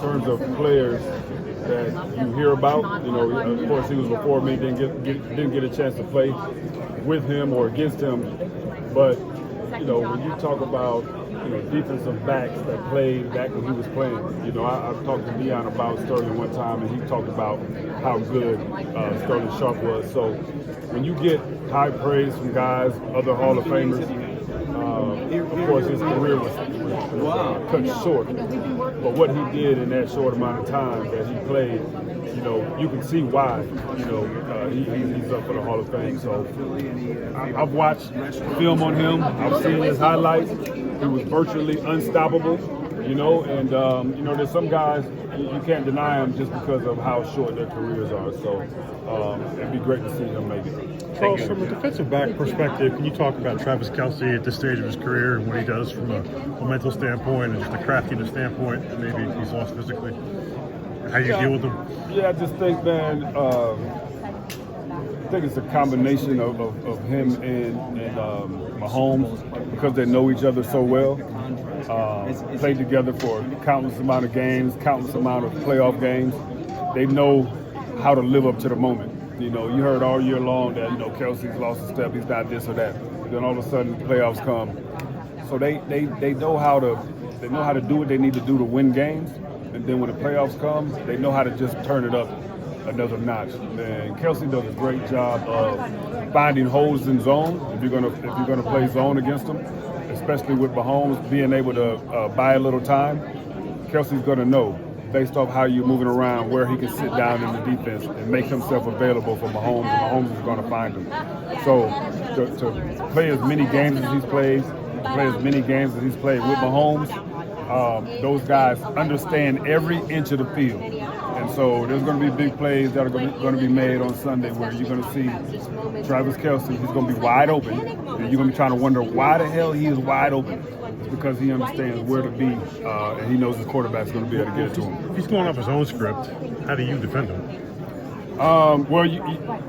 terms of players that you hear about, of course he was before me, didn't get a chance to play with him or against him. But, when you talk about, defensive backs that played back when he was playing, I've talked to Dion about Sterling one time, and he talked about how good Sterling Sharpe was. So when you get high praise from guys, other Hall of Famers, of course his career was cut short. But what he did in that short amount of time that he played, you can see why, he's up for the Hall of Fame. So I've watched film on him. I've seen his highlights. He was virtually unstoppable, and, there's some guys you can't deny them just because of how short their careers are. So it'd be great to see him make it. Charles, from a defensive back perspective, can you talk about Travis Kelce at this stage of his career and what he does from a mental standpoint and just a craftiness standpoint that maybe he's lost physically? How you deal with him? Yeah, I just think, man, I think it's a combination of him and Mahomes because they know each other so well. Played together for countless amount of games, countless amount of playoff games. They know how to live up to the moment. You heard all year long that, Kelce's lost a step, he's not this or that. Then all of a sudden, playoffs come. So they know how to do what they need to do to win games. And then when the playoffs come, they know how to just turn it up another notch. And Kelce does a great job of finding holes in zone. If you're gonna play zone against them, especially with Mahomes being able to buy a little time, Kelce's gonna know, based off how you're moving around, where he can sit down in the defense and make himself available for Mahomes, and Mahomes is going to find him. So to play as many games as he's played, with Mahomes, those guys understand every inch of the field. And so there's going to be big plays that are going to be made on Sunday where you're going to see Travis Kelce, he's going to be wide open, and you're going to be trying to wonder why the hell he is wide open. Because he understands where to be, and he knows his quarterback's going to be able to get it to him. If he's going off his own script, how do you defend him?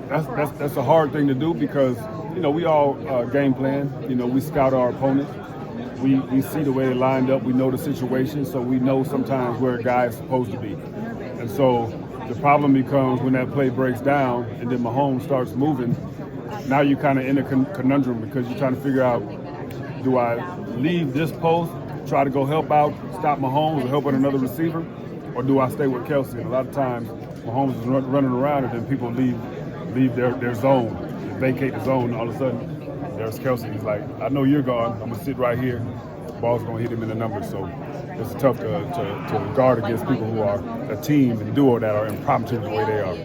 That's a hard thing to do because we all game plan. We scout our opponents. We see the way they lined up. We know the situation, so we know sometimes where a guy is supposed to be. And so the problem becomes when that play breaks down and then Mahomes starts moving. Now you're kind of in a conundrum because you're trying to figure out, do I leave this post, try to go help out, stop Mahomes or help out another receiver, or do I stay with Kelce? And a lot of times Mahomes is running around and then people leave their zone, vacate the zone, and all of a sudden there's Kelce. He's like, I know you're gone, I'm gonna sit right here. The ball's gonna hit him in the numbers. So it's tough to guard against people who are a team and duo that are impromptu the way they are.